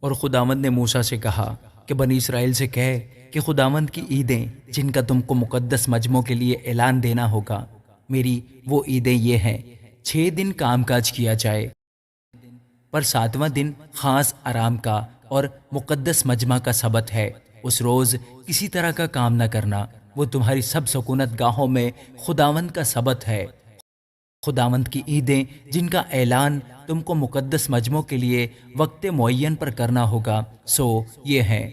اور خداوند نے موسیٰ سے کہا کہ بنی اسرائیل سے کہے کہ خداوند کی عیدیں جن کا تم کو مقدس مجموعوں کے لیے اعلان دینا ہوگا، میری وہ عیدیں یہ ہیں: 6 دن کام کاج کیا جائے، پر 7واں دن خاص آرام کا اور مقدس مجمع کا سبت ہے۔ اس روز کسی طرح کا کام نہ کرنا، وہ تمہاری سب سکونت گاہوں میں خداوند کا سبت ہے۔ خداوند کی عیدیں جن کا اعلان تم کو مقدس مجموعوں کے لیے وقت معین پر کرنا ہوگا سو یہ ہیں: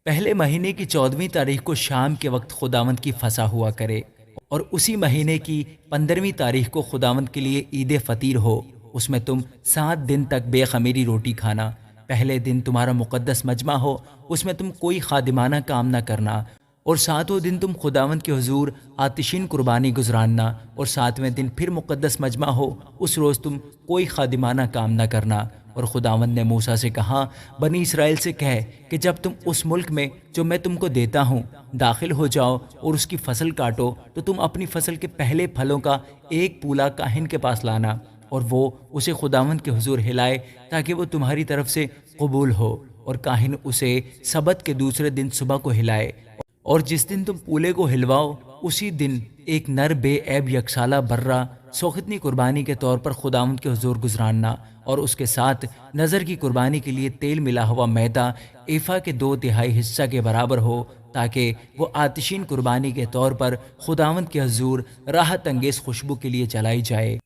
پہلے مہینے کی 14ویں تاریخ کو شام کے وقت خداوند کی فصح ہوا کرے، اور اسی مہینے کی 15ویں تاریخ کو خداوند کے لیے عید فطیر ہو۔ اس میں تم 7 دن تک بے خمیری روٹی کھانا۔ پہلے دن تمہارا مقدس مجمع ہو، اس میں تم کوئی خادمانہ کام نہ کرنا، اور 7واں دن تم خداوند کے حضور آتشین قربانی گزراننا، اور 7ویں دن پھر مقدس مجمع ہو، اس روز تم کوئی خادمانہ کام نہ کرنا۔ اور خداوند نے موسیٰ سے کہا، بنی اسرائیل سے کہے کہ جب تم اس ملک میں جو میں تم کو دیتا ہوں داخل ہو جاؤ اور اس کی فصل کاٹو، تو تم اپنی فصل کے پہلے پھلوں کا ایک پولا کاہن کے پاس لانا، اور وہ اسے خداوند کے حضور ہلائے تاکہ وہ تمہاری طرف سے قبول ہو، اور کاہن اسے سبت کے دوسرے دن صبح کو ہلائے، اور جس دن تم پولے کو ہلواؤ اسی دن ایک نر بے عیب یکسالہ برہ سوختنی قربانی کے طور پر خداوند کے حضور گزراننا، اور اس کے ساتھ نظر کی قربانی کے لیے تیل ملا ہوا میدا ایفا کے 2/3 حصہ کے برابر ہو، تاکہ وہ آتشین قربانی کے طور پر خداوند کے حضور راحت انگیز خوشبو کے لیے جلائی جائے،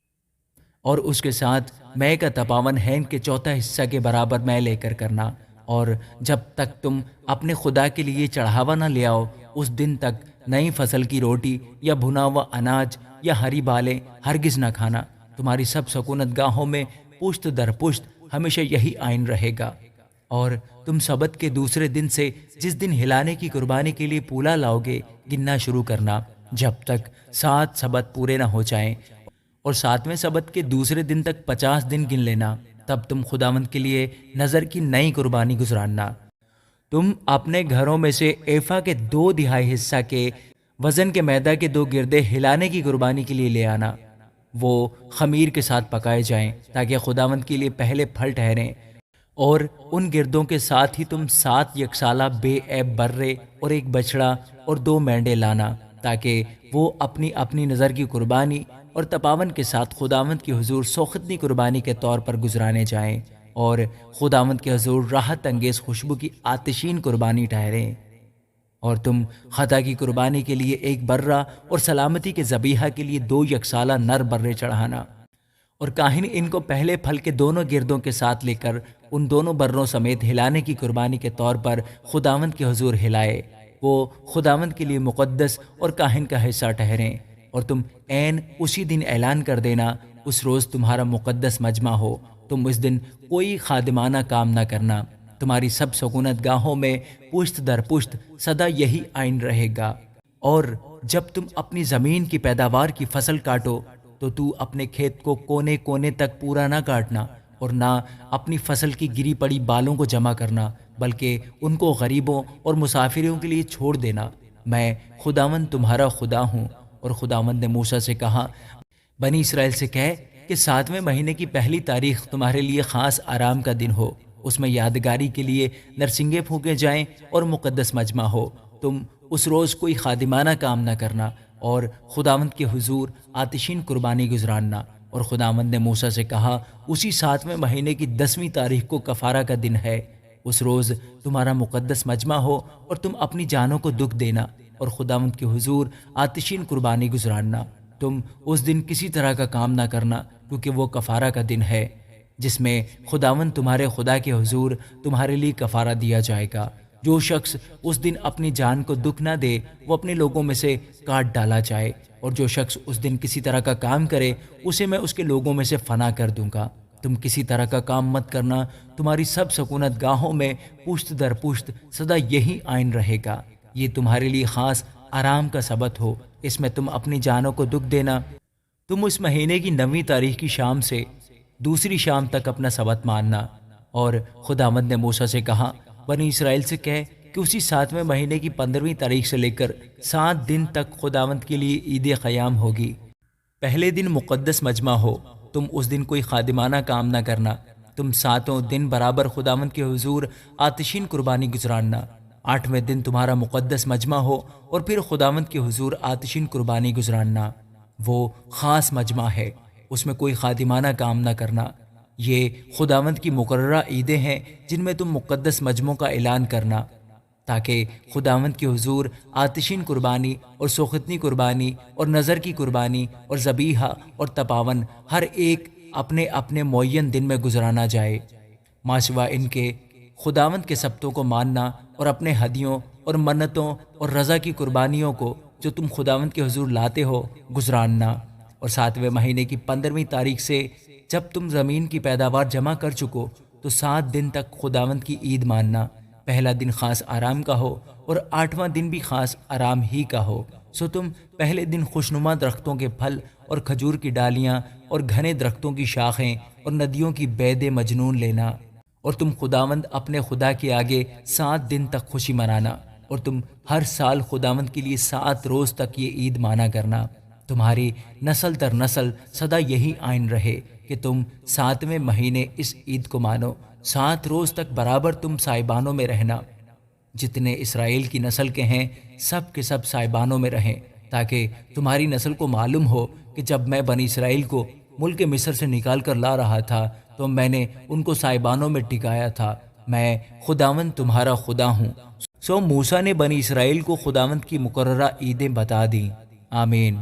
اور اس کے ساتھ مے کا تپاون ہین کے 1/4 حصہ کے برابر مے لے کر کرنا۔ اور جب تک تم اپنے خدا کے لیے چڑھاوا نہ لے آؤ اس دن تک نئی فصل کی روٹی یا بھنا ہوا اناج یا ہری بالیں ہرگز نہ کھانا۔ تمہاری سب سکونت گاہوں میں پشت در پشت ہمیشہ یہی آئین رہے گا۔ اور تم سبت کے دوسرے دن سے جس دن ہلانے کی قربانی کے لیے پولا لاؤ گے گننا شروع کرنا، جب تک 7 سبت پورے نہ ہو جائیں، اور 7ویں سبت کے دوسرے دن تک 50 دن گن لینا، تب تم خداوند کے لیے نظر کی نئی قربانی گزراننا۔ تم اپنے گھروں میں سے ایفا کے 2/3 حصہ کے وزن کے میدا کے 2 گردے ہلانے کی قربانی کے لیے لے آنا، وہ خمیر کے ساتھ پکائے جائیں تاکہ خداوند کے لیے پہلے پھل ٹھہریں، اور ان گردوں کے ساتھ ہی تم 7 یکسالہ بے عیب برے اور 1 بچڑا اور 2 مینڈے لانا، تاکہ وہ اپنی اپنی نظر کی قربانی اور تپاون کے ساتھ خداوند کی حضور سوختنی قربانی کے طور پر گزرانے جائیں، اور خداوند کے حضور راحت انگیز خوشبو کی آتشین قربانی ٹھہریں۔ اور تم خطا کی قربانی کے لیے 1 برہ اور سلامتی کے ذبیحہ کے لیے 2 یکسالہ نر برے چڑھانا، اور کاہن ان کو پہلے پھل کے دونوں گردوں کے ساتھ لے کر ان دونوں بروں سمیت ہلانے کی قربانی کے طور پر خداوند کے حضور ہلائے، وہ خداوند کے لیے مقدس اور کاہن کا حصہ ٹھہریں۔ اور تم عین اسی دن اعلان کر دینا، اس روز تمہارا مقدس مجمع ہو، تم اس دن کوئی خادمانہ کام نہ کرنا۔ تمہاری سب سکونت گاہوں میں پشت در پشت سدا یہی آئین رہے گا۔ اور جب تم اپنی زمین کی پیداوار کی فصل کاٹو تو اپنے کھیت کو کونے کونے تک پورا نہ کاٹنا، اور نہ اپنی فصل کی گری پڑی بالوں کو جمع کرنا، بلکہ ان کو غریبوں اور مسافروں کے لیے چھوڑ دینا۔ میں خداوند تمہارا خدا ہوں۔ اور خداوند نے موسیٰ سے کہا، بنی اسرائیل سے کہے کہ 7ویں مہینے کی پہلی تاریخ تمہارے لیے خاص آرام کا دن ہو، اس میں یادگاری کے لیے نرسنگیں پھونکے جائیں اور مقدس مجمع ہو۔ تم اس روز کوئی خادمانہ کام نہ کرنا، اور خداوند کے حضور آتشین قربانی گزراننا۔ اور خداوند نے موسیٰ سے کہا، اسی 7ویں مہینے کی 10ویں تاریخ کو کفارہ کا دن ہے، اس روز تمہارا مقدس مجمع ہو، اور تم اپنی جانوں کو دکھ دینا اور خداوند کے حضور آتشین قربانی گزراننا۔ تم اس دن کسی طرح کا کام نہ کرنا، کیونکہ وہ کفارہ کا دن ہے جس میں خداوند تمہارے خدا کے حضور تمہارے لیے کفارہ دیا جائے گا۔ جو شخص اس دن اپنی جان کو دکھ نہ دے وہ اپنے لوگوں میں سے کاٹ ڈالا جائے، اور جو شخص اس دن کسی طرح کا کام کرے اسے میں اس کے لوگوں میں سے فنا کر دوں گا۔ تم کسی طرح کا کام مت کرنا، تمہاری سب سکونت گاہوں میں پشت در پشت سدا یہی آئین رہے گا۔ یہ تمہارے لیے خاص آرام کا سبت ہو، اس میں تم اپنی جانوں کو دکھ دینا۔ تم اس مہینے کی 9ویں تاریخ کی شام سے دوسری شام تک اپنا سبت ماننا۔ اور خداوند نے موسیٰ سے کہا، بنی اسرائیل سے کہے کہ اسی 7ویں مہینے کی 15ویں تاریخ سے لے کر 7 دن تک خداوند کے لیے عید قیام ہوگی۔ پہلے دن مقدس مجمع ہو، تم اس دن کوئی خادمانہ کام نہ کرنا۔ تم 7 دن برابر خداوند کے حضور آتشین قربانی گزارنا۔ 8ویں دن تمہارا مقدس مجمع ہو اور پھر خداوند کے حضور آتشین قربانی گزارنا۔ وہ خاص مجمع ہے، اس میں کوئی خادمانہ کام نہ کرنا۔ یہ خداوند کی مقررہ عیدیں ہیں جن میں تم مقدس مجمعوں کا اعلان کرنا، تاکہ خداوند کے حضور آتشین قربانی اور سوختنی قربانی اور نظر کی قربانی اور ذبیحہ اور تپاون ہر ایک اپنے اپنے معین دن میں گزرانا جائے، ماں سوا ان کے خداوند کے سبتوں کو ماننا اور اپنے ہدیوں اور منتوں اور رضا کی قربانیوں کو جو تم خداوند کے حضور لاتے ہو گزراننا۔ اور 7ویں مہینے کی 15ویں تاریخ سے جب تم زمین کی پیداوار جمع کر چکو تو 7 دن تک خداوند کی عید ماننا۔ پہلا دن خاص آرام کا ہو اور 8واں دن بھی خاص آرام ہی کا ہو۔ سو تم پہلے دن خوشنما درختوں کے پھل اور کھجور کی ڈالیاں اور گھنے درختوں کی شاخیں اور ندیوں کی بید مجنون لینا، اور تم خداوند اپنے خدا کے آگے 7 دن تک خوشی منانا، اور تم ہر سال خداوند کے لیے 7 روز تک یہ عید مانا کرنا۔ تمہاری نسل در نسل سدا یہی آئین رہے کہ تم 7ویں مہینے اس عید کو مانو۔ 7 روز تک برابر تم سائبانوں میں رہنا۔ جتنے اسرائیل کی نسل کے ہیں سب کے سب سائبانوں میں رہیں، تاکہ تمہاری نسل کو معلوم ہو کہ جب میں بنی اسرائیل کو ملک مصر سے نکال کر لا رہا تھا تو میں نے ان کو سائبانوں میں ٹکایا تھا۔ میں خداوند تمہارا خدا ہوں۔ سو موسیٰ نے بنی اسرائیل کو خداوند کی مقررہ عیدیں بتا دیں۔ آمین۔